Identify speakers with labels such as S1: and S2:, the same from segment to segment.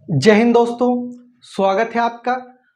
S1: जय हिंद दोस्तों, स्वागत है आपका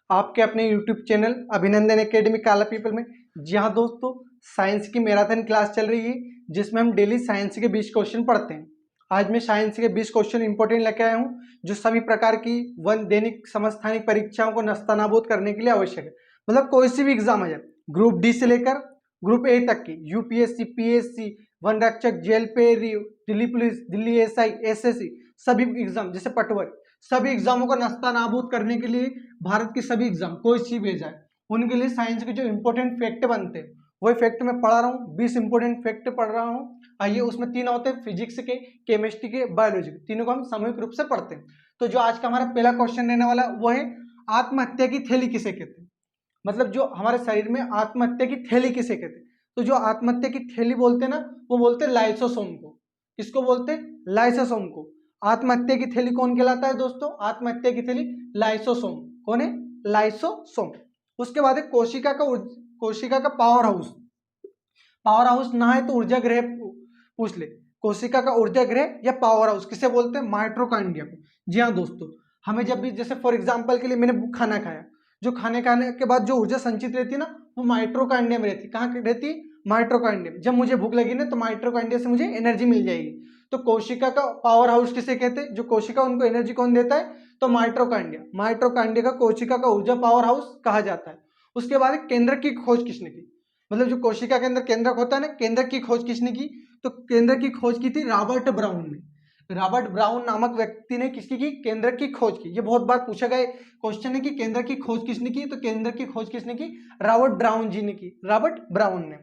S1: आपके अपने YouTube चैनल अभिनंदन एकेडमी काला पीपल में। जी हाँ दोस्तों, साइंस की मैराथन क्लास चल रही है जिसमें हम डेली साइंस के 20 क्वेश्चन पढ़ते हैं। आज मैं साइंस के 20 क्वेश्चन इंपॉर्टेंट लेके आया हूँ जो सभी प्रकार की दैनिक समस्थानिक परीक्षाओं को नस्तानाबूद करने के लिए आवश्यक है। मतलब कोई सी भी एग्जाम आ जाए, ग्रुप डी से लेकर ग्रुप ए तक की, यूपीएससी, पीएससी, वन रक्षक, जेल पेरी, Delhi police, Delhi SI, SSC, सभी एग्जाम जैसे पटवारी, सभी एग्जामों को नस्तानाबूद करने के लिए भारत की सभी एग्जाम कोई सी भी जाए उनके लिए साइंस के जो इंपॉर्टेंट फैक्ट बनते हैं वही फैक्ट मैं पढ़ा रहा हूँ। 20 इंपॉर्टेंट फैक्ट पढ़ रहा हूँ। आइए, उसमें तीन होते हैं, फिजिक्स के, केमिस्ट्री के, बायोलॉजी के, तीनों को हम सामूहिक रूप से पढ़ते हैं। तो जो आज का हमारा पहला क्वेश्चन रहने वाला वो है, आत्महत्या की थैली किसे कहते हैं। मतलब जो हमारे शरीर में आत्महत्या की थैली किसे कहते हैं, तो जो आत्महत्या की थैली बोलते हैं ना, वो बोलते हैं लाइसोसोम को। किसको बोलते हैं? लाइसोसोम को। आत्महत्या की थैली कौन कहलाता है दोस्तों? आत्महत्या की थैली लाइसोसोम। कौन है? लाइसोसोम। उसके बाद है कोशिका का पावर हाउस। पावर हाउस ना है तो ऊर्जा गृह पूछ ले। कोशिका का ऊर्जा गृह या पावर हाउस किसे बोलते हैं? माइटोकॉन्ड्रिया को। जी हाँ दोस्तों, हमें जब भी, जैसे फॉर एग्जांपल के लिए मैंने खाना खाया, जो खाने खाने के बाद जो ऊर्जा संचित रहती है ना, वो माइटोकॉन्ड्रिया में रहती है। कहाँ रहती है? माइटोकॉन्ड्रिया में। जब मुझे भूख लगी ना तो माइटोकॉन्ड्रिया से मुझे एनर्जी मिल जाएगी। तो कोशिका का पावर हाउस किसे कहते हैं? जो कोशिका, उनको एनर्जी कौन देता है? तो माइटोकॉन्ड्रिया। माइटोकॉन्ड्रिया का कोशिका का ऊर्जा पावर हाउस कहा जाता है। उसके बाद केंद्रक की खोज किसने की? मतलब जो कोशिका के अंदर केंद्रक होता है ना, केंद्रक की खोज किसने की? तो केंद्रक की खोज की थी रॉबर्ट ब्राउन ने। रॉबर्ट ब्राउन नामक व्यक्ति ने किसकी की? केंद्रक की खोज की। ये बहुत बार पूछा गया क्वेश्चन है कि केंद्रक की खोज किसने की, तो केंद्रक की खोज किसने की? रॉबर्ट ब्राउन जी ने की, रॉबर्ट ब्राउन ने।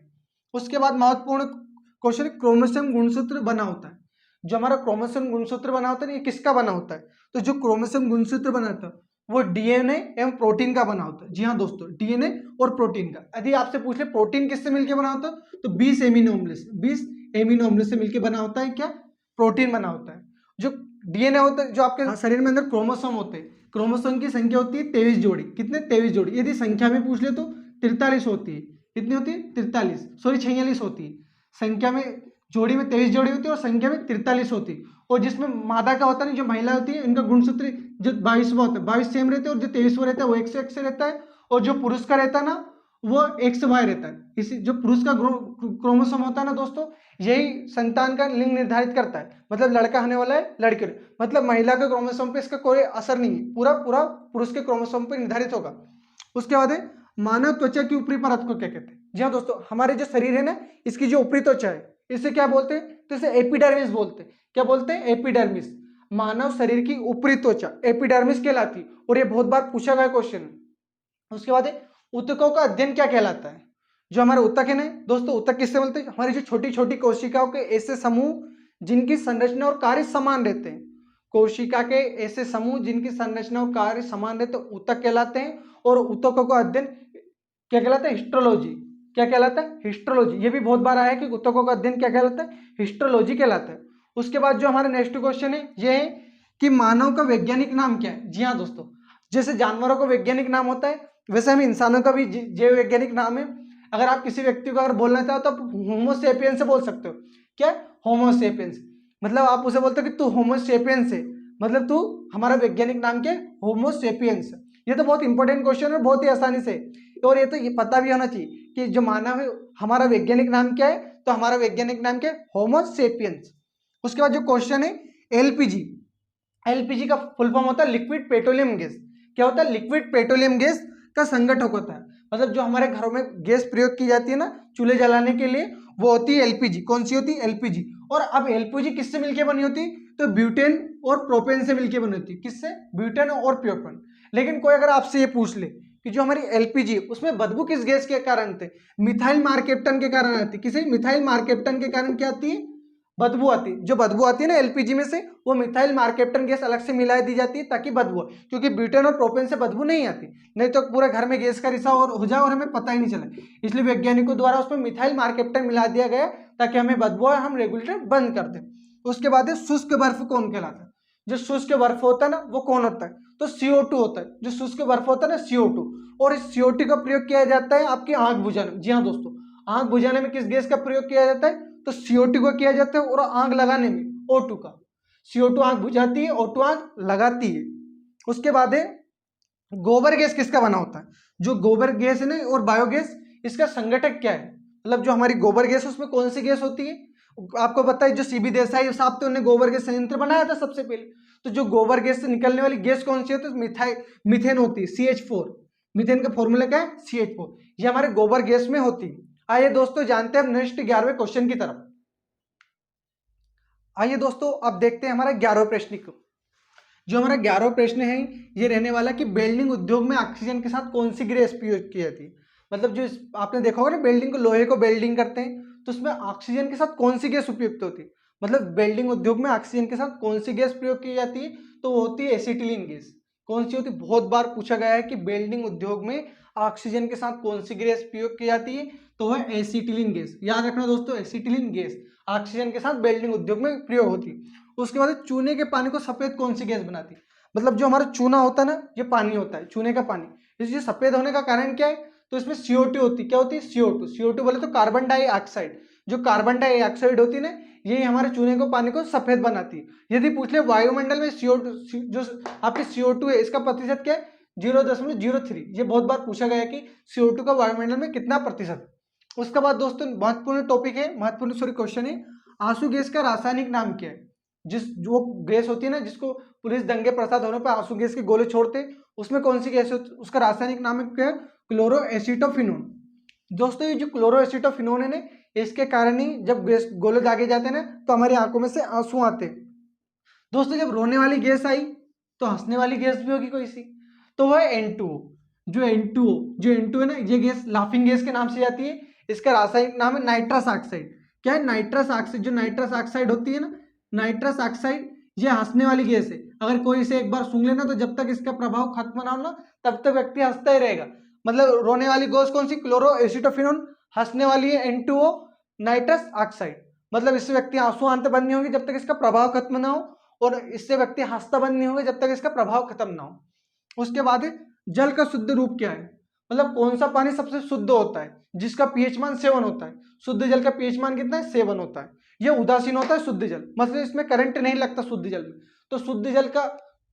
S1: उसके बाद महत्वपूर्ण क्वेश्चन, क्रोमोसोम गुणसूत्र बना होता है। जो हमारा क्रोमोसोम गुणसूत्र बना होता है ये किसका बना होता है? तो जो क्रोमोसोम गुणसूत्र बना होता है वो डीएनए एवं प्रोटीन का बना होता है। जी हाँ दोस्तों, डीएनए और प्रोटीन का। यदि आपसे पूछ ले प्रोटीन किससे मिलकर बना होता है, तो 20 एमिनो अम्ल से, 20 एमिनो अम्ल से मिलकर बना होता है क्या? प्रोटीन बना होता है। जो डीएनए होता है, जो आपके शरीर में अंदर क्रोमोसोम होते हैं, क्रोमोसोम की संख्या होती है 23 जोड़ी। कितने? 23 जोड़ी। यदि संख्या में पूछ ले तो 43 होती है। कितनी होती है? 43, सॉरी 46 होती है। संख्या में, जोड़ी में 23 जोड़ी होती है और संख्या में 43 होती है। और जिसमें मादा का होता है, जो महिला होती है, इनका गुणसूत्र जो 22वां होता है, 22 सेम रहते हैं, और जो 23वां रहता है वो एक से रहता है, और जो पुरुष का रहता है ना वो एक से वाई रहता है। इसी जो पुरुष का क्रोमोसोम होता है ना दोस्तों, यही संतान का लिंग निर्धारित करता है। मतलब लड़का होने वाला है, लड़के, मतलब महिला के क्रोमोसोम पे इसका कोई असर नहीं है, पूरा पूरा पुरुष के क्रोमोसोम पे निर्धारित होगा। उसके बाद है, मानव त्वचा की ऊपरी परत को क्या कहते हैं? जी हाँ दोस्तों, हमारे जो शरीर है ना, इसकी जो ऊपरी त्वचा है इसे क्या बोलते हैं? तो इसे एपिडर्मिस बोलते हैं। क्या बोलते हैं? एपिडर्मिस। मानव शरीर की ऊपरी त्वचा एपिडर्मिस कहलाती है, और ये बहुत बार पूछा गया क्वेश्चन है। उसके बाद ऊतकों का अध्ययन क्या कहलाता है? जो हमारे ऊतक है ना दोस्तों, ऊतक किससे बोलते हैं? हमारी जो छोटी छोटी कोशिकाओं के ऐसे समूह जिनकी संरचना और कार्य समान रहते हैं। कोशिका के ऐसे समूह जिनकी संरचना और कार्य समान रहते हैं ऊतक कहलाते हैं। और ऊतकों का अध्ययन क्या कहलाता है? हिस्टोलॉजी। क्या कहलाता है? हिस्टोलॉजी। ये भी बहुत बार आया है कि ऊतकों का अध्ययन क्या कहलाता है? हिस्टोलॉजी कहलाता है। उसके बाद जो हमारा नेक्स्ट क्वेश्चन है ये है कि मानव का वैज्ञानिक नाम क्या है? जी हाँ दोस्तों, जैसे जानवरों का वैज्ञानिक नाम होता है वैसे हम इंसानों का भी जैव वैज्ञानिक नाम है। अगर आप किसी व्यक्ति को अगर बोलना चाहो तो आप होमोसेपियंस से बोल सकते हो। क्या? होमोसेपियंस। मतलब आप उसे बोलते हो कि तू होमोसेपियंस है, मतलब तू, हमारा वैज्ञानिक नाम क्या है? होमोसेपियंस। ये तो बहुत इंपॉर्टेंट क्वेश्चन है, बहुत ही आसानी से, और ये तो ये पता भी होना चाहिए कि जो मानव है हमारा वैज्ञानिक नाम क्या है? तो हमारा वैज्ञानिक नाम क्या है? होमोसेपियंस। उसके बाद जो क्वेश्चन है, एलपीजी। एलपीजी का फुल फॉर्म होता है लिक्विड पेट्रोलियम गैस। क्या होता है? लिक्विड पेट्रोलियम गैस का संगठक होता है। मतलब जो हमारे घरों में गैस प्रयोग की जाती है ना चूल्हे जलाने के लिए, वो होती है एलपीजी। कौन सी होती है? एलपीजी। और अब एलपीजी किससे मिलकर बनी होती है? तो ब्यूटेन और प्रोपेन से मिलकर बनी होती है। किससे? ब्यूटेन और प्रोपेन। लेकिन कोई अगर आपसे ये पूछ ले कि जो हमारी एलपीजी उसमें बदबू किस गैस के कारण थे? मिथाइल मार्केप्टन के कारण आती है। किसे? मिथाइल मार्केप्टन के कारण क्या आती है? बदबू आती है। जो बदबू आती है ना एलपीजी में से, वो मिथाइल मार्केप्टन गैस अलग से मिला दी जाती है ताकि बदबू, क्योंकि ब्यूटेन और प्रोपेन से बदबू नहीं आती, नहीं तो पूरे घर में गैस का रिसाव और हो जाए और हमें पता ही नहीं चले। इसलिए वैज्ञानिकों द्वारा उसमें मिथाइल मार्केप्टन मिला दिया गया ताकि हमें बदबू और हम रेगुलेटर बंद कर दें। उसके बाद शुष्क बर्फ कौन कहलाता है? जो शुष्क बर्फ होता है ना वो कौन होता है? तो CO2 होता है। जो शुष्क बर्फ होता है ना CO2, और इस CO2 का प्रयोग किया जाता है आपकी आंख बुझाने। जी हाँ दोस्तों, आंख बुझाने में किस गैस का प्रयोग किया जाता है? तो CO2 को किया जाता है। और आंख लगाने में O2 का। CO2 आंख बुझाती है, O2 आंख लगाती है। उसके बाद है गोबर गैस किसका बना होता है? जो गोबर गैस है ना और बायोगैस, इसका संगठक क्या है? मतलब जो हमारी गोबर गैस है उसमें कौन सी गैस होती है? आपको पता है जो सीबी देसाई साहब थे, उन्होंने गोबर गैस संयंत्र बनाया था सबसे पहले। तो जो गोबर गैस से निकलने वाली गैस कौन सी होती है? मीथेन होती है, CH4। मीथेन का फॉर्मूला क्या है? CH4। ये हमारे गोबर गैस में होती है। आइए दोस्तों जानते हैं नेक्स्ट 11वें क्वेश्चन की तरफ। आइए दोस्तों अब देखते हैं हमारा 11वां प्रश्न को। जो हमारा 11वां प्रश्न है ये रहने वाला कि वेल्डिंग उद्योग में ऑक्सीजन के साथ कौन सी गैस प्रयोग की जाती है? मतलब जो आपने देखा होगा ना, वेल्डिंग को, लोहे को वेल्डिंग करते हैं तो उसमें ऑक्सीजन के साथ कौन सी गैस उपयुक्त होती है? मतलब वेल्डिंग उद्योग में ऑक्सीजन के साथ कौन सी गैस प्रयोग की जाती है? तो वो होती है एसिटिलीन गैस। कौन सी होती है? बहुत बार पूछा गया है कि वेल्डिंग उद्योग में ऑक्सीजन के साथ कौन सी गैस प्रयोग की जाती है? तो वह एसिटिलीन गैस। याद रखना दोस्तों, एसिटिलीन गैस ऑक्सीजन के साथ वेल्डिंग उद्योग में प्रयोग होती है। उसके बाद चूने के पानी को सफेद कौन सी गैस बनाती है? मतलब जो हमारा चूना होता है ना, ये पानी होता है, चूने का पानी, इसलिए सफेद होने का कारण क्या है? तो इसमें CO2 होती है। क्या होती है? CO2। CO2 बोले तो कार्बन डाइऑक्साइड। जो कार्बन डाइऑक्साइड होती है ना, यही हमारे चूने को पानी को सफेद बनाती है। यदि पूछ ले वायुमंडल में CO2, जो आपकी CO2 है, इसका प्रतिशत क्या है? 0.03। ये बहुत बार पूछा गया है कि CO2 का वायुमंडल में कितना प्रतिशत। उसके बाद दोस्तों महत्वपूर्ण टॉपिक है, महत्वपूर्ण क्वेश्चन है, आंसू गैस का रासायनिक नाम क्या है? जो गैस होती है ना, जिसको पुलिस दंगे प्रसाद होने पर आंसू गैस के गोले छोड़ते, उसमें कौन सी गैस होती है? उसका रासायनिक नाम है क्या? क्लोरोएसिटोफिनोन। दोस्तों ये जो क्लोरोएसिटोफिनोन है ना, इसके कारण ही जब गैस गोले दागे जाते हैं ना, तो हमारी आंखों में से आंसू आते हैं। दोस्तों जब रोने वाली गैस आई तो हंसने वाली गैस भी होगी कोई सी, तो वह N2O। जो N2 है ना, ये गैस लाफिंग गैस के नाम से जाती है। इसका रासायनिक नाम है नाइट्रस ऑक्साइड। क्या है? Nitrous oxide. जो नाइट्रस ऑक्साइड होती है ना, नाइट्रस ऑक्साइड, ये हंसने वाली गैस है। अगर कोई इसे एक बार सूंघ लेना तो जब तक इसका प्रभाव खत्म ना हो ना, तब तक व्यक्ति हंसता ही रहेगा। मतलब रोने वाली गैस कौन सी? क्लोरोएसिटोफिनोन। हंसने वाली है N2O, नाइट्रस ऑक्साइड। मतलब इससे व्यक्ति आंसू आते बंद नहीं होंगे जब तक इसका प्रभाव खत्म ना हो, और इससे व्यक्ति हंसता बंद नहीं होगा जब तक इसका प्रभाव खत्म ना हो। उसके बाद जल का शुद्ध रूप क्या है? मतलब कौन सा पानी सबसे शुद्ध होता है, जिसका पीएच मान 7 होता है? शुद्ध जल का पीएच मान कितना है? 7 होता है। यह उदासीन होता है शुद्ध जल, मतलब इसमें करंट नहीं लगता शुद्ध जल में। तो शुद्ध जल का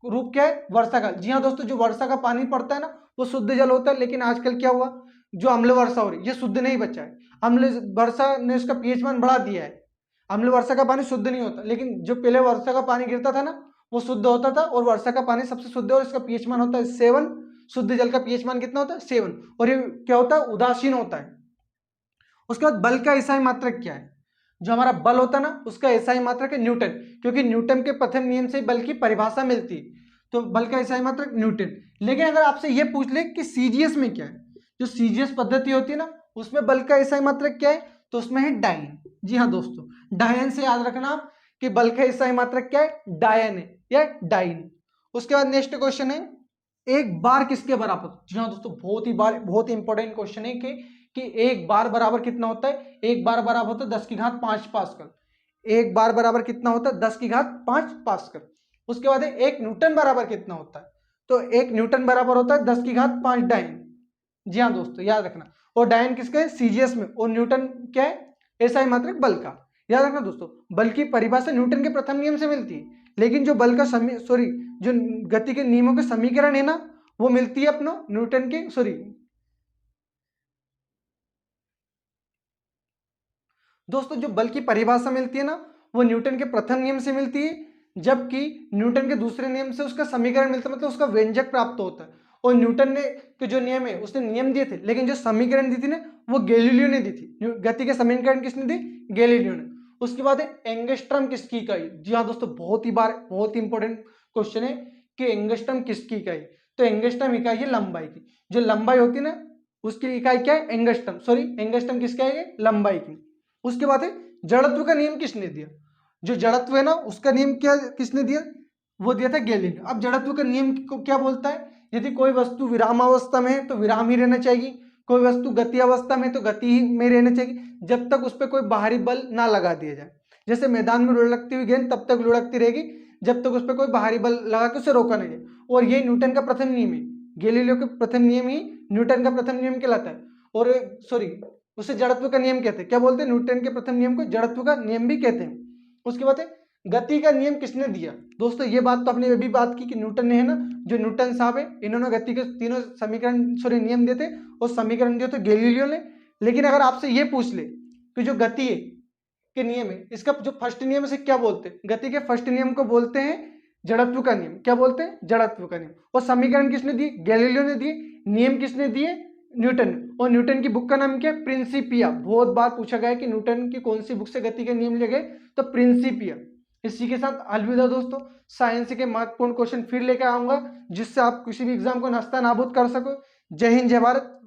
S1: रूप क्या है? वर्षा का। जी हाँ दोस्तों, जो वर्षा का पानी पड़ता है ना, वो शुद्ध जल होता है। लेकिन आजकल क्या हुआ, जो अम्ल वर्षा हो रही है, ये शुद्ध नहीं बचा है। अम्ल वर्षा ने उसका पीएच मान बढ़ा दिया है। अम्ल वर्षा का पानी शुद्ध नहीं होता, लेकिन जो पहले वर्षा का पानी गिरता था ना, वो शुद्ध होता था, और वर्षा का पानी सबसे शुद्ध है और इसका पीएच मान होता है 7। शुद्ध जल का पीएच मान कितना होता है? 7। और ये क्या होता है? उदासीन होता है। उसके बाद बल का एसआई मात्रक क्या है? जो हमारा बल होता है ना, उसका एसआई मात्रक है न्यूटन, क्योंकि न्यूटन के प्रथम नियम से बल की परिभाषा मिलती है। तो बल का एसआई मात्रक न्यूटन। लेकिन अगर आपसे यह पूछ ले कि सीजीएस में क्या है, जो सीजीएस पद्धति होती है ना, उसमें बल का एसआई मात्रक क्या है? तो उसमें है डायन। जी हाँ दोस्तों, डायन से याद रखना आप कि बल का एसआई मात्रक क्या है? डायन है या डाइन। उसके बाद नेक्स्ट क्वेश्चन है, एक बार किसके बराबर? जी हाँ दोस्तों, बहुत ही इंपॉर्टेंट क्वेश्चन है कि एक बार बराबर कितना होता है? एक बार बराबर होता है 10 की घात 5 पास्कल। एक बार बराबर कितना होता है? 10 की घात 5 पास्कल। उसके बाद एक न्यूटन बराबर कितना होता है? तो एक न्यूटन बराबर होता है 10 की घात 5 डाइन। जी हाँ दोस्तों, याद रखना। और डाइन किसका है? सीजीएस में। और न्यूटन क्या है? एसआई मात्रक बल का। याद रखना दोस्तों, बल की परिभाषा न्यूटन के प्रथम नियम से मिलती है, लेकिन जो बल का जो गति के नियमों के समीकरण है ना, वो मिलती है अपनो न्यूटन के दोस्तों, जो बल की परिभाषा मिलती है ना, वो न्यूटन के प्रथम नियम से मिलती है, जबकि न्यूटन के दूसरे नियम से उसका समीकरण मिलता है, मतलब उसका व्यंजक प्राप्त होता है। और न्यूटन ने के जो नियम है, उसने नियम दिए थे, लेकिन जो समीकरण दी थी ना, वो गैलीलियो ने दी थी। गति के समीकरण किसने दी? गैलीलियो ने। उसके बाद एंगस्ट्रम किसकी इकाई? जी हाँ दोस्तों, बहुत ही इंपॉर्टेंट क्वेश्चन है कि एंगस्ट्रम किसकी इकाई? तो एंगस्ट्रम इकाई है लंबाई की। जो लंबाई होती है ना, उसकी इकाई क्या है? एंगस्ट्रम। एंगस्ट्रम किसका है? लंबाई की। उसके बाद है जड़त्व का नियम किसने दिया? जो जड़त्व है ना, उसका नियम क्या किसने दिया? वो दिया था गैलीलियो। अब जड़त्व का नियम को क्या बोलता है? यदि कोई वस्तु विरामावस्था में है तो विराम ही रहना चाहिए, कोई वस्तु गति अवस्था में तो गति ही में रहना चाहिए, जब तक उस पर कोई बाहरी बल ना लगा दिया जाए। जैसे मैदान में लुढ़कती हुई गेंद तब तक लुढ़कती रहेगी जब तक उस पर कोई बाहरी बल लगा के उसे रोका नहीं जाए। और ये न्यूटन का प्रथम नियम है। गैलीलियो का प्रथम नियम ही न्यूटन का प्रथम नियम कहलाता है। और उसे जड़त्व का नियम कहते हैं। क्या बोलते हैं? न्यूटन के प्रथम नियम को जड़त्व का नियम भी कहते हैं। उसके बाद है गति का नियम किसने दिया? दोस्तों ये बात तो आपने अभी बात की कि न्यूटन ने, है ना, जो न्यूटन साहब है इन्होंने गति के तीनों समीकरण सॉरी नियम दिए थे, और समीकरण दिए थे गैलीलियो ने। लेकिन अगर आपसे ये पूछ ले कि जो गति है के नियम है, इसका जो फर्स्ट नियम है इसे क्या बोलते हैं? गति के फर्स्ट नियम को बोलते हैं जड़त्व का नियम। क्या बोलते हैं? जड़त्व का नियम। और समीकरण किसने दिए? गैलीलियो ने दिए। नियम किसने दिए? न्यूटन ने। और न्यूटन की बुक का नाम क्या है? प्रिंसिपिया। बहुत बार पूछा गया है कि न्यूटन की कौन सी बुक से गति के नियम लिए गए, तो प्रिंसिपिया। इसी के साथ अलविदा दोस्तों, साइंस के महत्वपूर्ण क्वेश्चन फिर लेकर आऊंगा जिससे आप किसी भी एग्जाम को नास्ता नाबूद कर सको। जय हिंद, जय भारत।